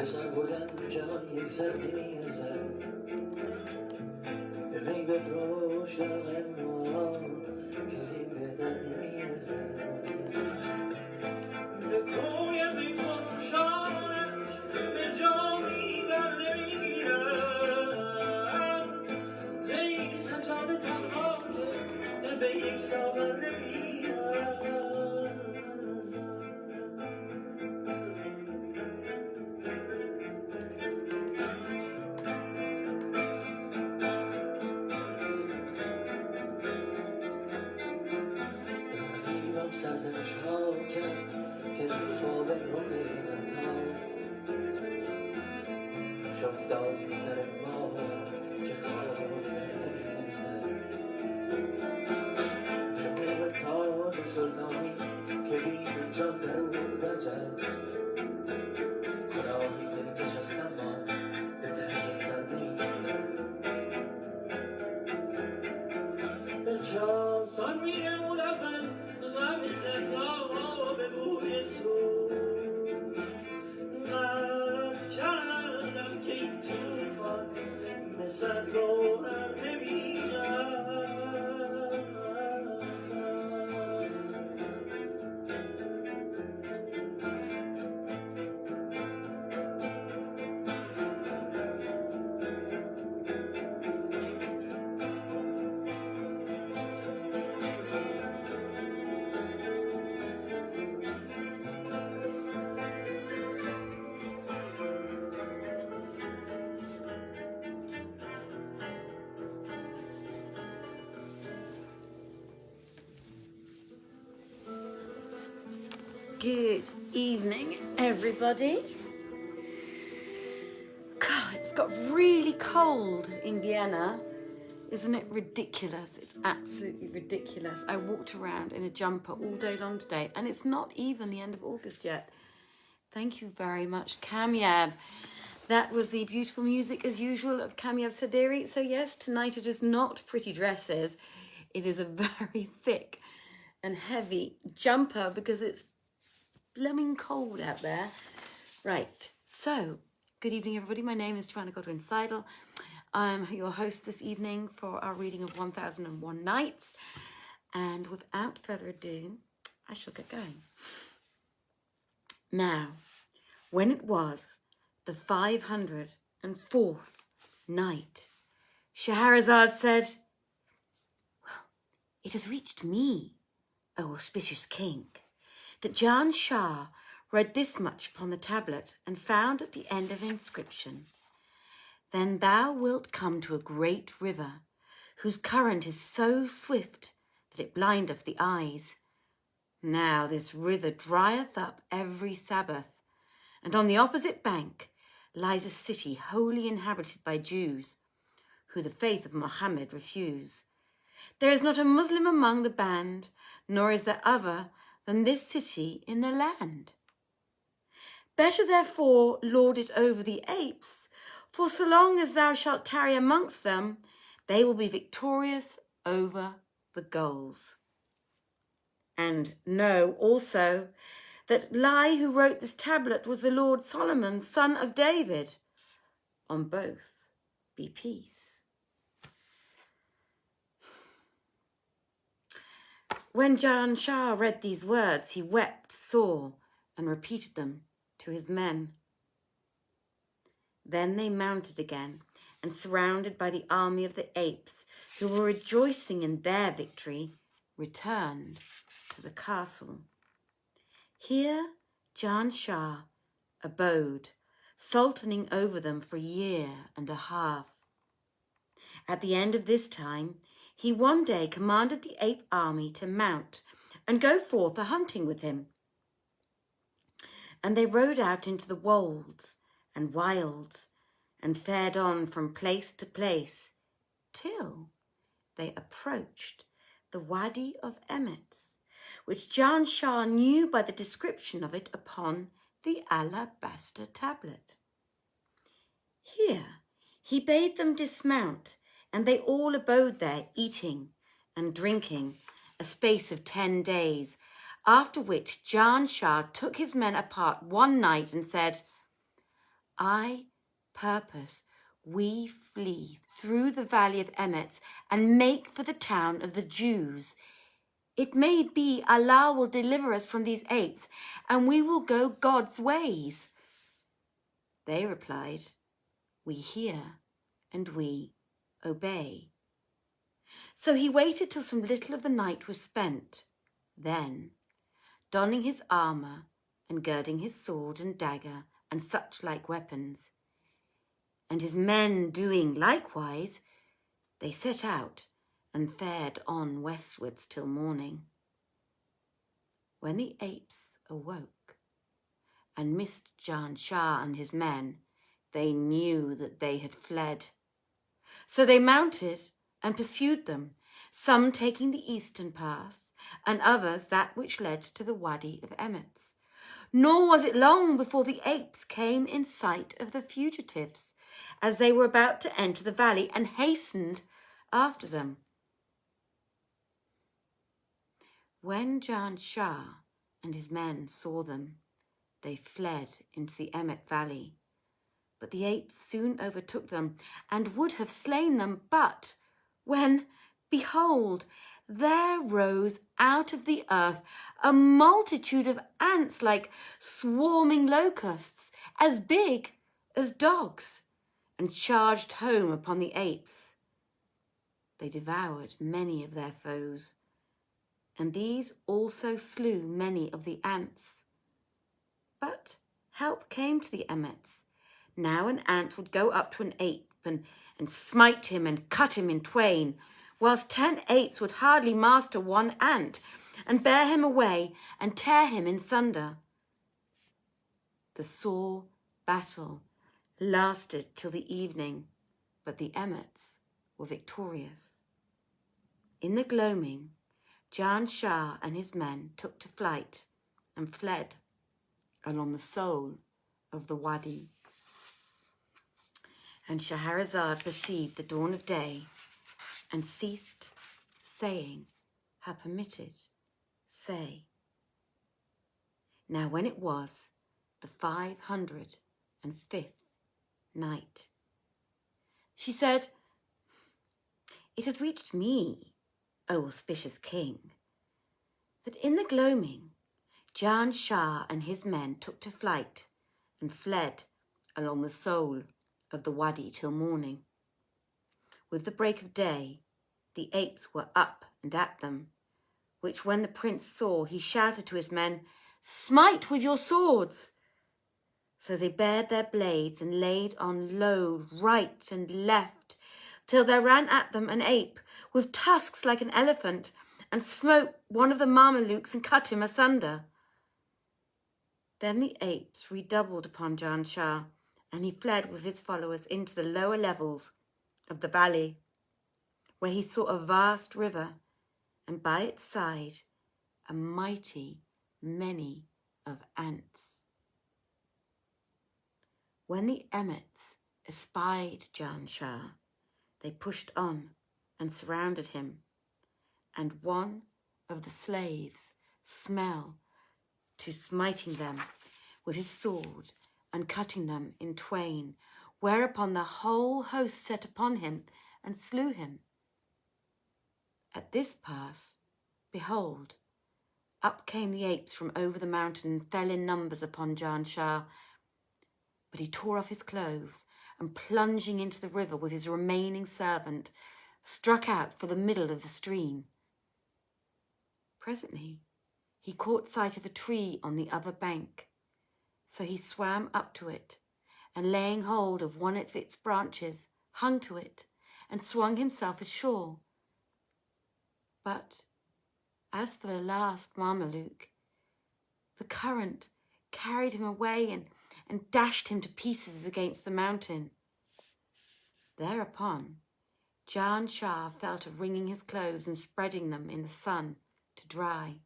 سر بردن جهان یک سر نمی‌ارزد به می بفروش داغ ما کسی بهتر نمی‌ارزد به کوی می فروشانش به جامی بر نمیگیرم زی سجاد تنها که به یک ساغر نمی‌ارزد رقیبم سرزنش ها کرد که زیبا به رخ نتا شفتاد سر ما که خاطر نمی‌رسد شکوه تاج سلطانی که بین جان در او درجست کلاهی دلکش است اما به ترک سر نمی‌زد به چاسان می‌نمود اول غم دریا به بوی سو غلط کردم که این توفان مثل گوهر نمی‌ارزد Good evening, everybody. God, it's got really cold in Vienna. Isn't it ridiculous? It's absolutely ridiculous. I walked around in a jumper all day long today, and it's not even the end of August yet. Thank you very much, Kamyab. That was the beautiful music, as usual, of Kamyab Saderi. So yes, tonight it is not pretty dresses. It is a very thick and heavy jumper because it's blooming cold out there. Right, so good evening, everybody. My name is Joanna Godwin-Seidl. I'm your host this evening for our reading of 1001 Nights. And without further ado, I shall get going. Now, when it was the 504th night, Scheherazade said, "Well, it has reached me, O auspicious king, that Jan Shah read this much upon the tablet and found at the end of the inscription, 'Then thou wilt come to a great river, whose current is so swift that it blindeth the eyes. Now this river drieth up every Sabbath, and on the opposite bank lies a city wholly inhabited by Jews, who the faith of Mohammed refuse. There is not a Muslim among the band, nor is there other than this city in the land. Better therefore lord it over the apes, for so long as thou shalt tarry amongst them, they will be victorious over the gulls. And know also that Lai, who wrote this tablet, was the Lord Solomon, son of David. On both be peace.'" When Jan Shah read these words, he wept sore and repeated them to his men. Then they mounted again, and surrounded by the army of the apes, who were rejoicing in their victory, returned to the castle. Here Jan Shah abode, sultaning over them for a year and a half. At the end of this time, he one day commanded the ape army to mount and go forth a-hunting with him. And they rode out into the wolds and wilds and fared on from place to place till they approached the Wadi of Emmets, which Jan Shah knew by the description of it upon the alabaster tablet. Here he bade them dismount, and they all abode there, eating and drinking, a space of 10 days, after which Jan Shah took his men apart one night and said, I purpose we flee through the valley of Emet and make for the town of the Jews. It may be Allah will deliver us from these apes, and we will go God's ways." They replied, "We hear and we obey." So he waited till some little of the night was spent. Then, donning his armour and girding his sword and dagger and such like weapons, and his men doing likewise, they set out and fared on westwards till morning. When the apes awoke and missed Jan Shah and his men, they knew that they had fled. So they mounted and pursued them, some taking the eastern path, and others that which led to the Wadi of Emet. Nor was it long before the apes came in sight of the fugitives, as they were about to enter the valley, and hastened after them. When Jan Shah and his men saw them, they fled into the Emet valley. But the apes soon overtook them and would have slain them, but when, behold, there rose out of the earth a multitude of ants like swarming locusts, as big as dogs, and charged home upon the apes. They devoured many of their foes, and these also slew many of the ants. But help came to the Emets. Now an ant would go up to an ape and smite him and cut him in twain, whilst 10 apes would hardly master one ant, and bear him away and tear him in sunder. The sore battle lasted till the evening, but the Emets were victorious. In the gloaming, Jan Shah and his men took to flight and fled along the sole of the Wadi. And Shahrazad perceived the dawn of day and ceased saying her permitted say. Now when it was the 505th night, she said, "It hath reached me, O auspicious king, that in the gloaming Jan Shah and his men took to flight and fled along the sole of the Wadi till morning. With the break of day, the apes were up and at them, which when the prince saw, he shouted to his men, 'Smite with your swords!' So they bared their blades and laid on load right and left, till there ran at them an ape with tusks like an elephant, and smote one of the Mamelukes and cut him asunder. Then the apes redoubled upon Jan Shah, and he fled with his followers into the lower levels of the valley, where he saw a vast river, and by its side a mighty many of ants. When the Emets espied Jan Shah, they pushed on and surrounded him, and one of the slaves smell to smiting them with his sword and cutting them in twain, whereupon the whole host set upon him and slew him. At this pass, behold, up came the apes from over the mountain and fell in numbers upon Jan Shah. But he tore off his clothes and, plunging into the river with his remaining servant, struck out for the middle of the stream. Presently, he caught sight of a tree on the other bank, so he swam up to it, and laying hold of one of its branches, hung to it, and swung himself ashore. But as for the last Mameluke, the current carried him away and dashed him to pieces against the mountain. Thereupon, Jan Shah fell to wringing his clothes and spreading them in the sun to dry.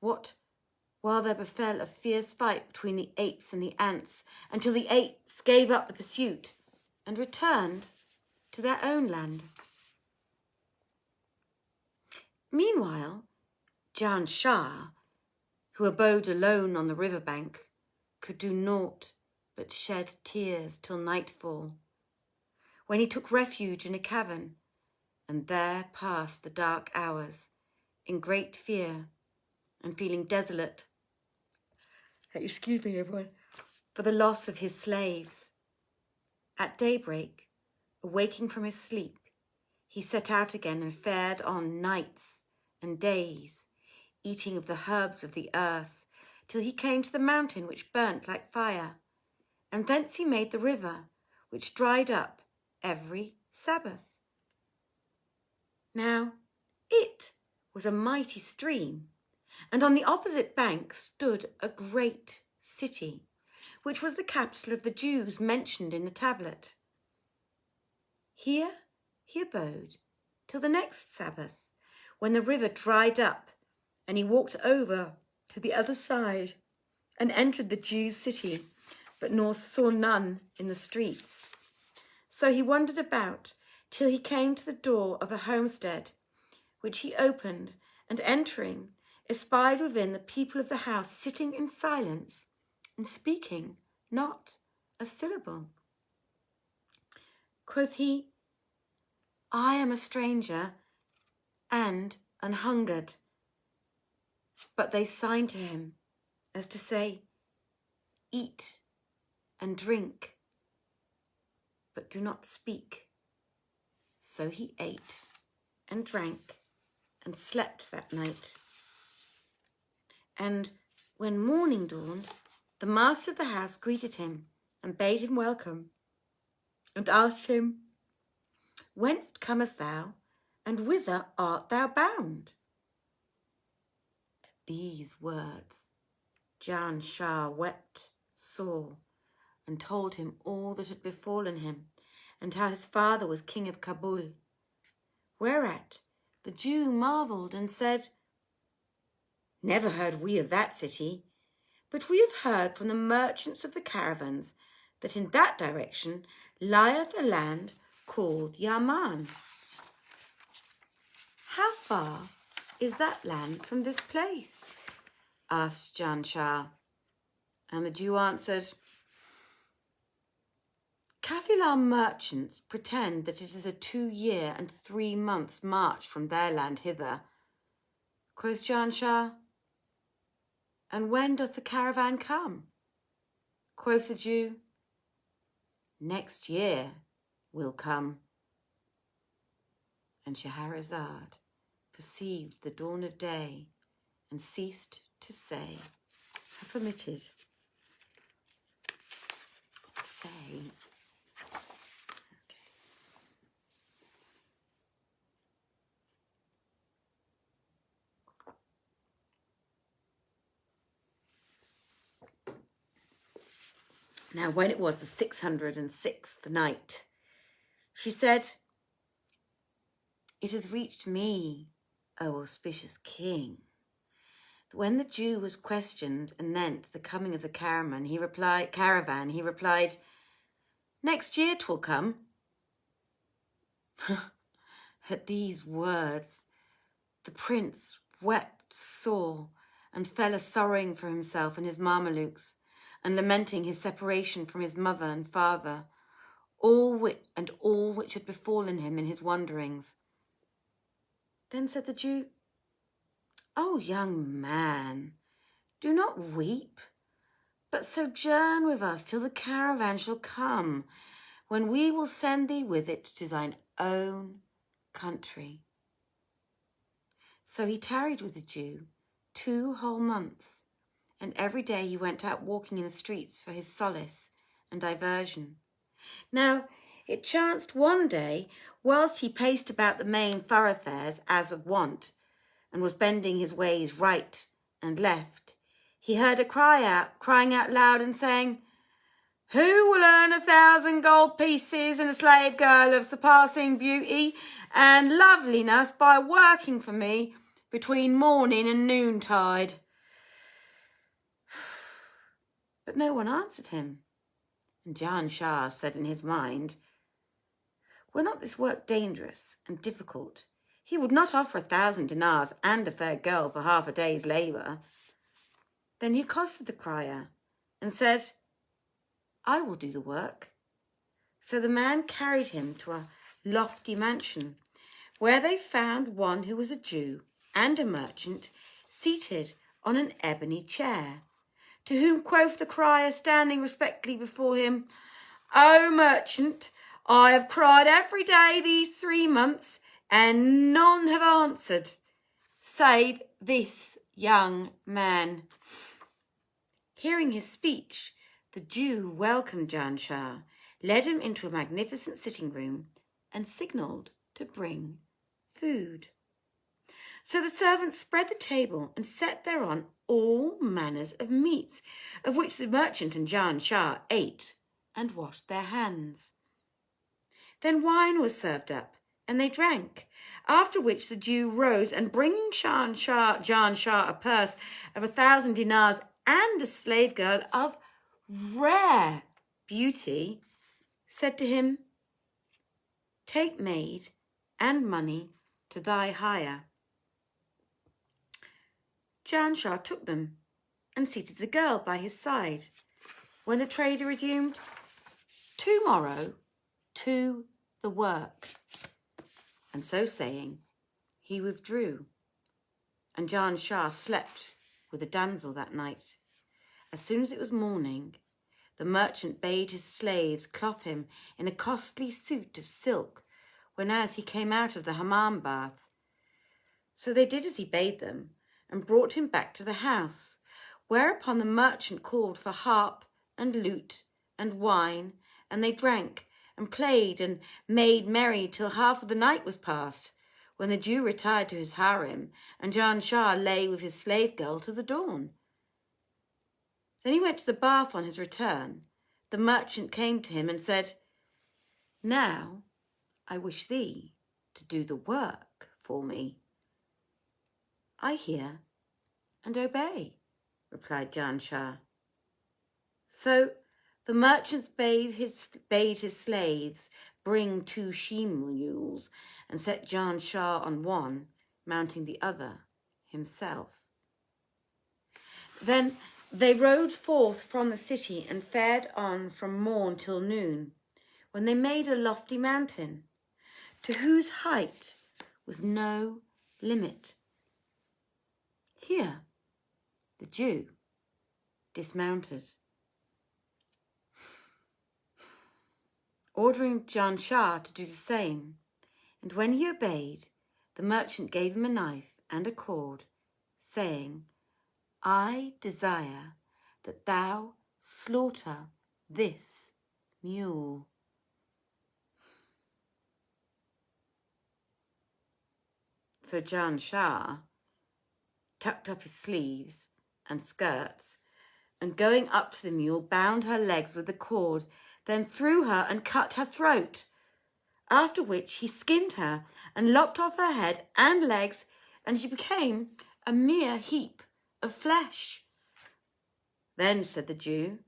While there befell a fierce fight between the apes and the ants, until the apes gave up the pursuit and returned to their own land. Meanwhile, Jan Shah, who abode alone on the river bank, could do naught but shed tears till nightfall, when he took refuge in a cavern, and there passed the dark hours in great fear and feeling desolate, excuse me everyone, for the loss of his slaves. At daybreak, awaking from his sleep, he set out again and fared on nights and days, eating of the herbs of the earth, till he came to the mountain which burnt like fire, and thence he made the river, which dried up every Sabbath. Now it was a mighty stream, and on the opposite bank stood a great city, which was the capital of the Jews mentioned in the tablet. Here he abode till the next Sabbath, when the river dried up, and he walked over to the other side and entered the Jews' city, but nor saw none in the streets. So he wandered about till he came to the door of a homestead, which he opened, and entering, espied within the people of the house sitting in silence and speaking not a syllable. Quoth he, I am a stranger and an hungered. But they signed to him, as to say, eat and drink, but do not speak. So he ate and drank and slept that night. And when morning dawned, the master of the house greeted him and bade him welcome, and asked him, Whence comest thou, and whither art thou bound? At these words, Jan Shah wept sore, and told him all that had befallen him, and how his father was king of Kabul. Whereat the Jew marvelled and said, Never heard we of that city, but we have heard from the merchants of the caravans that in that direction lieth a land called Yaman. How far is that land from this place? Asked Jan Shah. And the Jew answered, Kafilah merchants pretend that it is a 2-year and 3 months march from their land hither. Quoth Jan Shah, And when doth the caravan come? Quoth the Jew, Next year will come. And Scheherazade perceived the dawn of day and ceased to say. Her permitted say. Now, when it was the 606th night, she said, It hath reached me, O auspicious king, that when the Jew was questioned anent the coming of the caravan, he replied, Next year 'twill come. At these words, the prince wept sore and fell a-sorrowing for himself and his Mamelukes, and lamenting his separation from his mother and father, all which had befallen him in his wanderings. Then said the Jew, O young man, do not weep, but sojourn with us till the caravan shall come, when we will send thee with it to thine own country. So he tarried with the Jew 2 whole months, and every day he went out walking in the streets for his solace and diversion. Now it chanced one day, whilst he paced about the main thoroughfares as of wont, and was bending his ways right and left, he heard a crying out loud and saying, Who will earn 1,000 gold pieces and a slave girl of surpassing beauty and loveliness by working for me between morning and noontide? But no one answered him. And Jan Shah said in his mind, Were not this work dangerous and difficult, he would not offer 1,000 dinars and a fair girl for half a day's labour. Then he accosted the crier and said, "I will do the work." So the man carried him to a lofty mansion, where they found one who was a Jew and a merchant seated on an ebony chair, to whom quoth the crier, standing respectfully before him, "O merchant, I have cried every day these 3 months, and none have answered, save this young man." Hearing his speech, the Jew welcomed Janshah, led him into a magnificent sitting room, and signalled to bring food. So the servants spread the table and set thereon all manners of meats, of which the merchant and Janshah ate and washed their hands. Then wine was served up, and they drank, after which the Jew rose, and bringing Janshah a purse of 1,000 dinars and a slave girl of rare beauty, said to him, "Take maid and money to thy hire." Janshah took them and seated the girl by his side, when the trader resumed, "Tomorrow to the work." And so saying, he withdrew, and Janshah slept with the damsel that night. As soon as it was morning, the merchant bade his slaves clothe him in a costly suit of silk, whenas he came out of the hammam bath. So they did as he bade them, and brought him back to the house, whereupon the merchant called for harp and lute and wine, and they drank and played and made merry till half of the night was past, when the Jew retired to his harem, and Janshah lay with his slave girl till the dawn. Then he went to the bath on his return. The merchant came to him and said, "Now I wish thee to do the work for me." "I hear and obey," replied Janshah. So the merchants bade his slaves bring 2 she-mules, and set Janshah on one, mounting the other himself. Then they rode forth from the city and fared on from morn till noon, when they made a lofty mountain, to whose height was no limit. Here the Jew dismounted, ordering Janshah to do the same, and when he obeyed, the merchant gave him a knife and a cord, saying, "I desire that thou slaughter this mule." So Janshah tucked up his sleeves and skirts, and going up to the mule, bound her legs with the cord, then threw her and cut her throat, after which he skinned her and lopped off her head and legs, and she became a mere heap of flesh. Then said the Jew,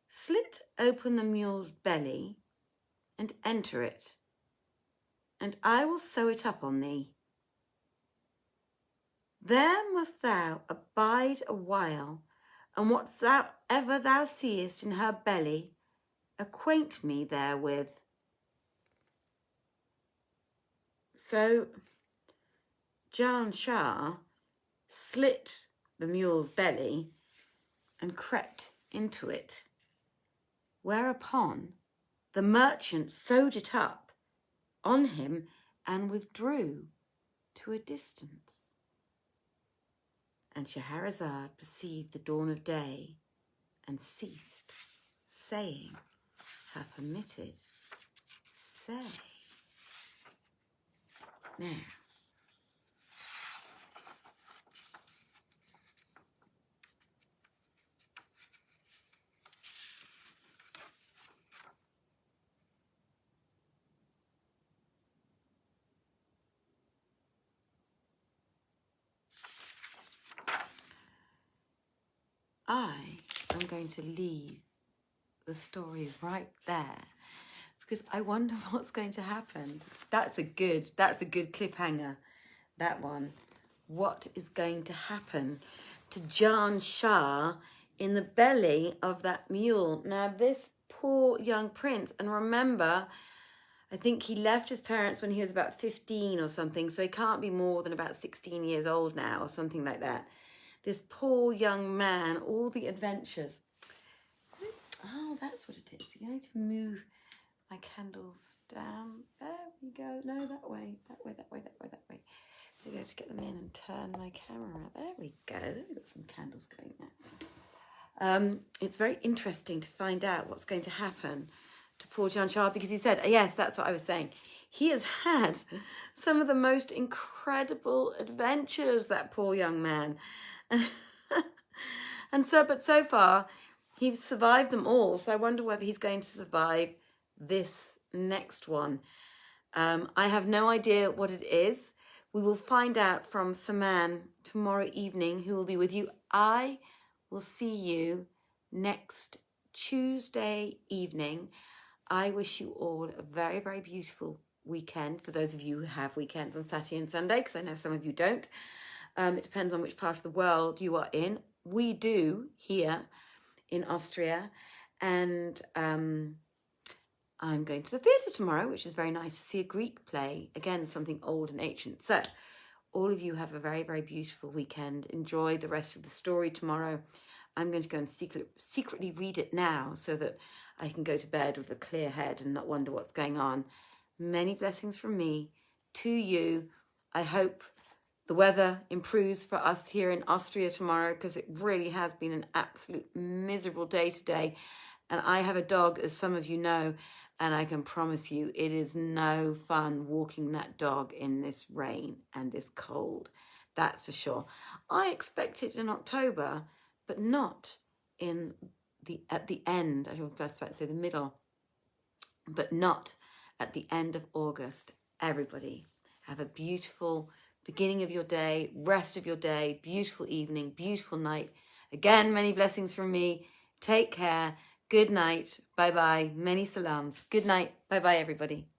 "Slit open the mule's belly and enter it, and I will sew it up on thee. There must thou abide a while, and whatsoever thou seest in her belly, acquaint me therewith." So Janshah slit the mule's belly and crept into it, whereupon the merchant sewed it up on him and withdrew to a distance. And Scheherazade perceived the dawn of day and ceased saying her permitted say. Now, I am going to leave the story right there, because I wonder what's going to happen. That's a good cliffhanger, that one. what is going to happen to Jan Shah in the belly of that mule. Now, this poor young prince, and remember, I think he left his parents when he was about 15 or something, so he can't be more than about 16 years old now or something like that. This poor young man, all the adventures. Oh, that's what it is. You need to move my candles down. There we go. No, that way. That way, that way, that way, that way. There we go, to get them in and turn my camera. There we go. We've got some candles going now. It's very interesting to find out what's going to happen to poor Jan Shah, because he said, yes, that's what I was saying. He has had some of the most incredible adventures, that poor young man. But so far, he's survived them all. So I wonder whether he's going to survive this next one. I have no idea what it is. We will find out from Saman tomorrow evening, who will be with you. I will see you next Tuesday evening. I wish you all a very, very beautiful weekend, for those of you who have weekends on Saturday and Sunday, because I know some of you don't. It depends on which part of the world you are in. We do here in Austria, and I'm going to the theatre tomorrow, which is very nice to see a Greek play. Again, something old and ancient. So all of you have a very, very beautiful weekend. Enjoy the rest of the story tomorrow. I'm going to go and secretly read it now so that I can go to bed with a clear head and not wonder what's going on. Many blessings from me to you. I hope the weather improves for us here in Austria tomorrow, because it really has been an absolute miserable day today. And I have a dog, as some of you know, and I can promise you it is no fun walking that dog in this rain and this cold. That's for sure. I expect it in October, but not at the end. I was about to say the middle, but not at the end of August. Everybody, have a beautiful beginning of your day, rest of your day, beautiful evening, beautiful night. Again, many blessings from me. Take care. Good night. Bye-bye. Many salams. Good night. Bye-bye, everybody.